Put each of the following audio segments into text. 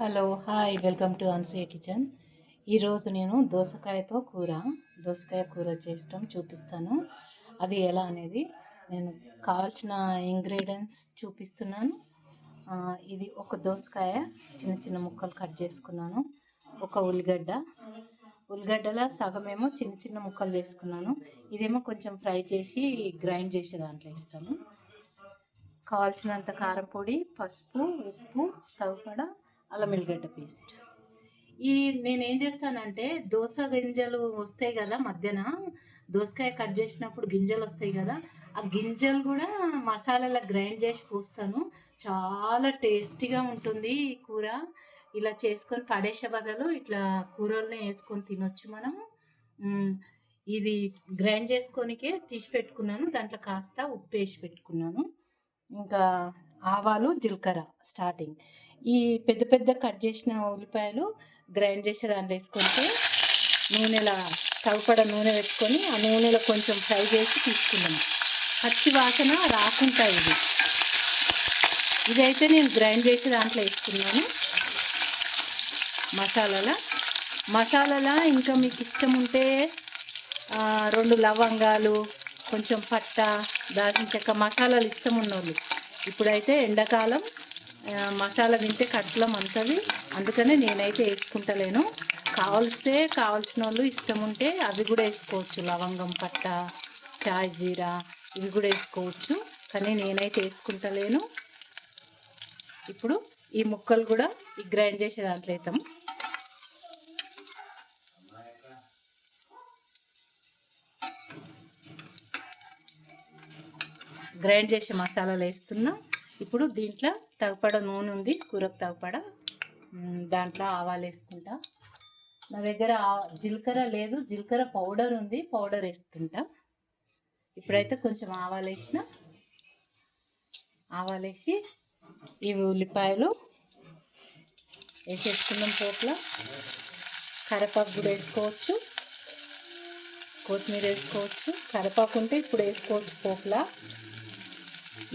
Hello hi welcome to అన్సే kitchen. ఈరోజు నేను దోసకాయ కూర చేయడం చూపిస్తాను. అది ఎలా అనేది నేను కావాల్సిన ఇంగ్రీడియంట్స్ చూపిస్తున్నాను. ఇది ఒక దోసకాయ చిన్న చిన్న ముక్కలు కట్ చేసుకున్నాను. ఒక ఉల్లిగడ్డల సగమేమో చిన్న చిన్న ముక్కలు చేసుకున్నాను. ఇదేమో కొంచెం ఫ్రై చేసి గ్రైండ్ చేసే దాంట్లో ఇస్తాను. కావాల్సినంత కారం పొడి, పసుపు, ఉప్పు, తగినంత అల్లం వెల్లిగడ్డ పేస్ట్. నేనేం చేస్తానంటే దోస గింజలు వస్తాయి కదా, మధ్యన దోసకాయ కట్ చేసినప్పుడు గింజలు వస్తాయి కదా, ఆ గింజలు కూడా మసాలాలో గ్రైండ్ చేసి పోస్తాను. చాలా టేస్టీగా ఉంటుంది ఈ కూర. ఇలా చేసుకొని పడేసే బదులు ఇట్లా కూరల్ని వేసుకొని తినొచ్చు మనం. ఇది గ్రైండ్ చేసుకొనికే తీసి పెట్టుకున్నాను. దాంట్లో కాస్త ఉప్పు వేసి పెట్టుకున్నాను. ఇంకా ఆవాలు, జీలకర్ర స్టార్టింగ్. ఈ పెద్ద పెద్ద కట్ చేసిన ఉల్లిపాయలు గ్రైండ్ చేసే దాంట్లో వేసుకుంటే నూనె పెట్టుకొని ఆ నూనెలో కొంచెం ఫ్రై చేసి తీసుకున్నాను. పచ్చి వాసన రాకుండా ఇదైతే నేను గ్రైండ్ చేసే దాంట్లో వేసుకున్నాను. మసాలాల ఇంకా మీకు ఇష్టం ఉంటే 2 లవంగాలు, కొంచెం పట్ట, దాల్చిన చెక్క, మసాలాలు ఇష్టం ఉన్నోళ్ళు. ఇప్పుడైతే ఎండాకాలం మసాలా తింటే కడుపులో మంటది, అందుకనే నేనైతే వేసుకుంటలేను. కావాల్సిన వాళ్ళు ఇష్టం ఉంటే అవి కూడా వేసుకోవచ్చు. లవంగం, పట్ట, చాయ్ జీరా ఇవి కూడా వేసుకోవచ్చు, కానీ నేనైతే వేసుకుంటలేను. ఇప్పుడు ఈ ముక్కలు కూడా ఈ గ్రైండ్ చేసే దాంట్లో వేద్దాం. గ్రైండ్ చేసే మసాలాలు వేస్తున్నా. ఇప్పుడు దీంట్లో తగపడ నూనె ఉంది, కూరకు తగపడ. దాంట్లో ఆవాలు వేసుకుంటా. నా దగ్గర జీలకర్ర లేదు, జీలకర్ర పౌడర్ ఉంది, పౌడర్ వేస్తుంటా. ఇప్పుడైతే కొంచెం ఆవాలు వేసి ఇవి ఉల్లిపాయలు వేసేసుకుందాం పోపులో. కరివేపాకు కూడా వేసుకోవచ్చు, కొత్తిమీర వేసుకోవచ్చు. కరివేపాకు ఉంటే ఇప్పుడు వేసుకోవచ్చు పోపులా,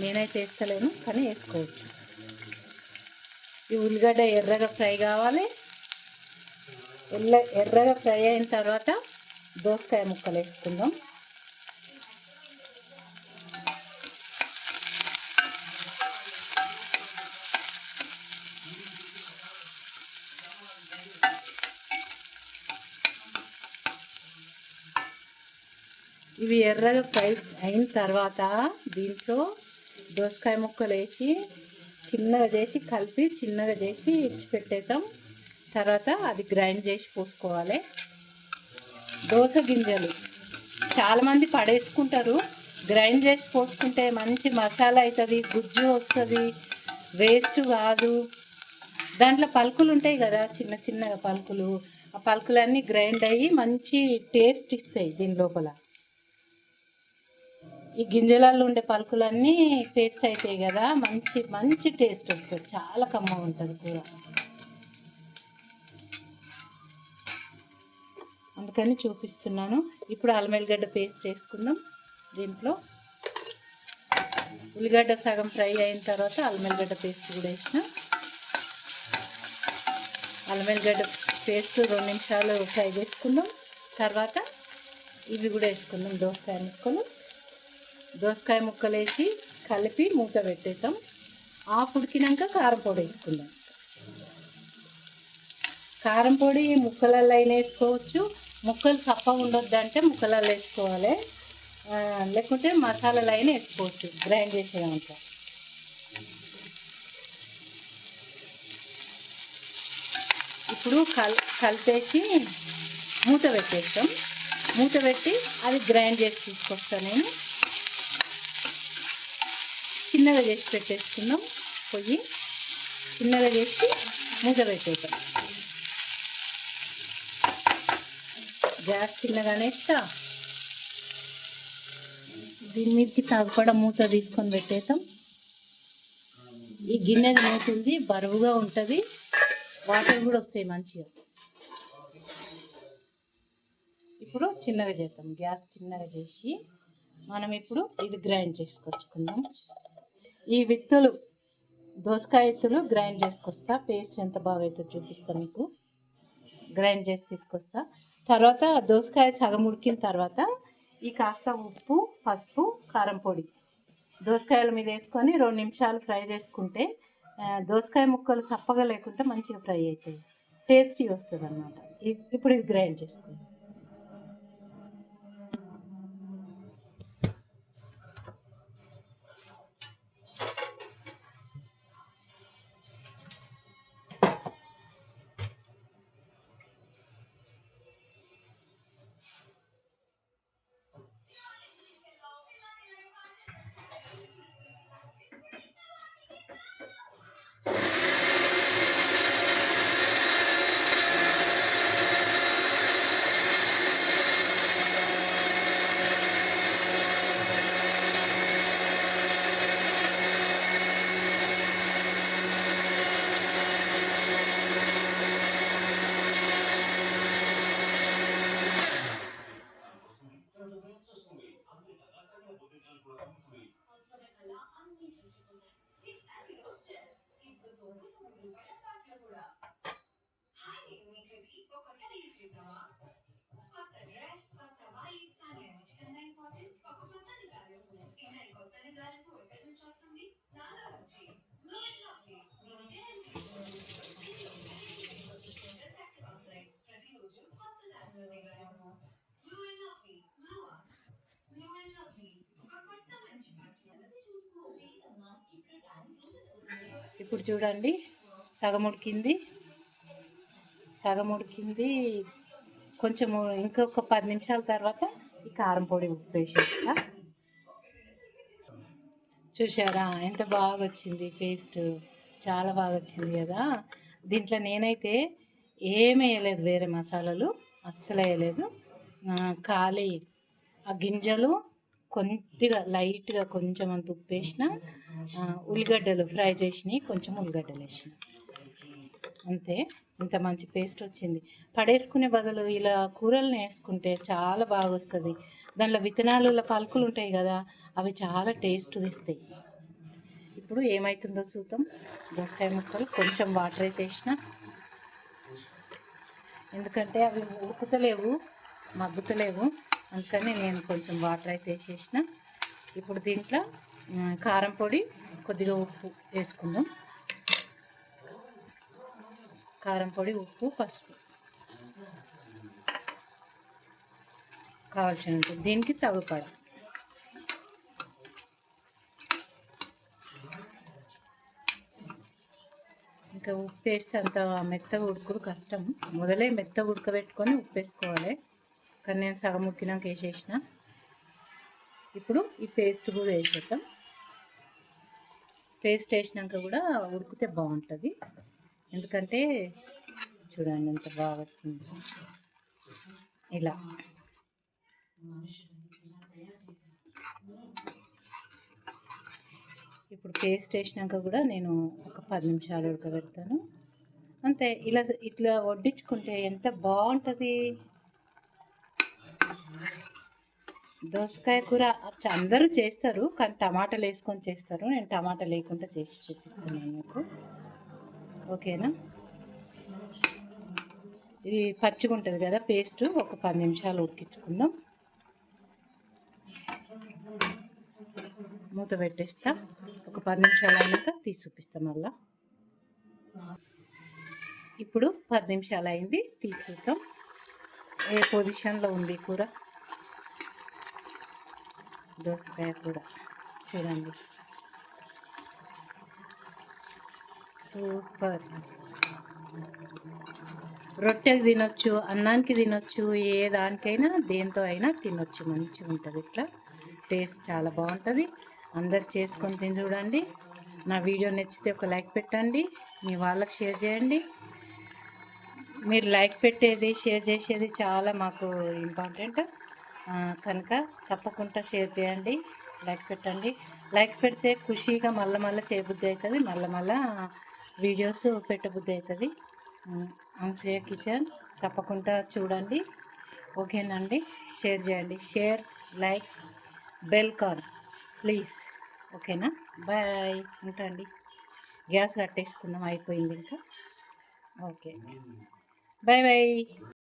నేనైతే వేస్తలేను కానీ వేసుకోవచ్చు. ఈ ఉల్లిగడ్డ ఎర్రగా ఫ్రై కావాలి. ఎర్రగా ఫ్రై అయిన తర్వాత దోసకాయ ముక్కలు వేసుకుందాం. ఇవి ఎర్రగా ఫ్రై అయిన తర్వాత దీంట్లో దోసకాయ ముక్కలు వేసి చిన్నగా చేసి ఇడిచిపెట్టేద్దాం. తర్వాత అది గ్రైండ్ చేసి పోసుకోవాలి. దోస గింజలు చాలామంది పడేసుకుంటారు, గ్రైండ్ చేసి పోసుకుంటే మంచి మసాలా అవుతుంది, గుజ్జు వస్తుంది, వేస్ట్ కాదు. దాంట్లో పలుకులు ఉంటాయి కదా, చిన్న చిన్నగా పలుకులు, ఆ పలుకులన్నీ గ్రైండ్ అయ్యి మంచి టేస్ట్ ఇస్తాయి. దీని లోపల ఈ గింజలలో ఉండే పలుకులన్నీ పేస్ట్ అవుతాయి కదా, మంచి టేస్ట్ వస్తుంది, చాలా కమ్మగా ఉంటుంది కూర. అందుకని చూపిస్తున్నాను. ఇప్పుడు అల్లం వెల్లిగడ్డ పేస్ట్ వేసుకుందాం. దీంట్లో ఉల్లిగడ్డ సగం ఫ్రై అయిన తర్వాత అల్లం వెల్లిగడ్డ పేస్ట్ కూడా వేసిన. అల్లం వెల్లిగడ్డ పేస్ట్ 2 నిమిషాలు ఫ్రై చేసుకుందాం. తర్వాత ఇవి కూడా వేసుకుందాం. దోసకాయ ముక్కలు వేసి కలిపి మూత పెట్టేద్దాం. ఉడికినాక కారం పొడి వేసుకుందాం. కారం పొడి ముక్కలలో అయినా వేసుకోవచ్చు, ముక్కలు సప్పగా ఉండొద్దంటే ముక్కలలో వేసుకోవాలి, లేకుంటే మసాలాలు అయినా వేసుకోవచ్చు గ్రైండ్ చేసేదాంత. ఇప్పుడు కలిపేసి మూత పెట్టేస్తాం. మూత పెట్టి అది గ్రైండ్ చేసి తీసుకొస్తాను నేను. చిన్నగా చేసి పెట్టేసుకుందాం. పొయ్యి చిన్నగా చేసి మూత పెట్టేద్దాం. గ్యాస్ చిన్నగానే ఇస్తా. దీని మీదకి తగ్గకుండా మూత తీసుకొని పెట్టేద్దాం. ఈ గిన్నెది మూతుంది, బరువుగా ఉంటుంది, వాటర్ కూడా వస్తాయి మంచిగా. ఇప్పుడు చిన్నగా చేద్దాం. గ్యాస్ చిన్నగా చేసి మనం ఇప్పుడు ఇది గ్రైండ్ చేసుకొచ్చుకుందాం. ఈ విత్తులు దోసకాయ ఎత్తులు గ్రైండ్ చేసుకొస్తా, పేస్ట్ ఎంత బాగా అవుతుందో చూపిస్తా మీకు. గ్రైండ్ చేసి తీసుకొస్తా. తర్వాత దోసకాయ సగం ఉడికిన తర్వాత ఈ కాస్త ఉప్పు, పసుపు, కారం పొడి దోసకాయల మీద వేసుకొని 2 నిమిషాలు ఫ్రై చేసుకుంటే దోసకాయ ముక్కలు చప్పగా లేకుండా మంచిగా ఫ్రై అవుతాయి, టేస్టీ వస్తుంది అన్నమాట. ఇప్పుడు ఇది గ్రైండ్ చేసుకోండి. ఇప్పుడు చూడండి, సగం ఉడికింది. కొంచెము ఇంకొక 10 నిమిషాల తర్వాత ఈ కారం పొడి ఉప్పు వేసేస్తా. చూసారా ఎంత బాగా వచ్చింది పేస్ట్, చాలా బాగా వచ్చింది కదా. దీంట్లో నేనైతే ఏమీ వేయలేదు, వేరే మసాలాలు అస్సలు వేయలేదు. ఖాళీ ఆ గింజలు కొద్దిగా లైట్గా కొంచెం అంత ఉప్పు వేసిన, ఉల్లిగడ్డలు ఫ్రై చేసినవి కొంచెం ఉల్లిగడ్డలు వేసిన, అంతే. ఇంత మంచి పేస్ట్ వచ్చింది. పడేసుకునే బదులు ఇలా కూరల్ని వేసుకుంటే చాలా బాగా వస్తుంది. దానిలో విత్తనాలు పలుకులు ఉంటాయి కదా, అవి చాలా టేస్ట్ తెస్తాయి. ఇప్పుడు ఏమవుతుందో చూద్దాం. దోసకాయ ముక్కలు కొంచెం వాటర్ అయితే వేసిన, ఎందుకంటే అవి ఉడుకుతలేవు, మగ్గుతలేవు, అందుకని నేను కొంచెం వాటర్ అయితే వేసేసిన. ఇప్పుడు దీంట్లో కారం పొడి, కొద్దిగా ఉప్పు వేసుకుందాం. కారం పొడి, ఉప్పు, పసుపు కావాల్సినంత, దీనికి తగుపడ. ఇంకా ఉప్పు వేస్తే అంత మెత్తగా ఉడుకుడు కష్టం, మొదలే మెత్తగా ఉడకబెట్టుకొని ఉప్పు వేసుకోవాలి. కానీ నేను సగం ఉడికినాక వేసేసిన. ఇప్పుడు ఈ పేస్ట్ కూడా వేసేద్దాం. పేస్ట్ వేసినాక కూడా ఉడికితే బాగుంటుంది, ఎందుకంటే చూడండి ఎంత బాగా వచ్చింది. ఇలా ఇప్పుడు పేస్ట్ వేసినాక కూడా నేను ఒక 10 నిమిషాలు ఉడకబెడతాను, అంతే. ఇట్లా వడ్డించుకుంటే ఎంత బాగుంటుంది. దోసకాయ కూర అందరూ చేస్తారు, కానీ టమాటాలు వేసుకొని చేస్తారు. నేను టమాటా లేకుండా చేసి చూపిస్తున్నాను మీకు, ఓకేనా. ఇది పచ్చిగా ఉంటుంది కదా పేస్ట్, ఒక 10 నిమిషాలు ఉడికించుకుందాం. మూత పెట్టేస్తా, ఒక 10 నిమిషాలు అయినాక తీసి చూపిస్తాం మళ్ళా. ఇప్పుడు 10 నిమిషాలు అయింది, తీసి చూద్దాం ఏ పొజిషన్లో ఉంది కూర. దోసకాయ కూర చూడండి, సూపర్. రొట్టెకి తినొచ్చు, అన్నానికి తినొచ్చు, ఏ దానికైనా దేంతో అయినా తినొచ్చు, మంచిగా ఉంటుంది. ఇట్లా టేస్ట్ చాలా బాగుంటుంది. అందరు చేసుకొని తిని చూడండి. నా వీడియో నచ్చితే ఒక లైక్ పెట్టండి, మీ వాళ్ళకి షేర్ చేయండి. మీరు లైక్ పెట్టేది, షేర్ చేసేది చాలా మాకు ఇంపార్టెంట్ కనుక తప్పకుండా షేర్ చేయండి, లైక్ పెట్టండి. లైక్ పెడితే ఖుషీగా మళ్ళీ చేయబుద్ధి అవుతుంది, మళ్ళీ వీడియోస్ పెట్టబుద్ధి అవుతుంది. అనసూయ కిచెన్ తప్పకుండా చూడండి, ఓకేనండి. షేర్ చేయండి, share, like, bell icon please, ఓకేనా. బాయ్, ఉంటాండి. గ్యాస్ కట్టేసుకుందాం, అయిపోయింది ఇంకా. Okay, bye bye.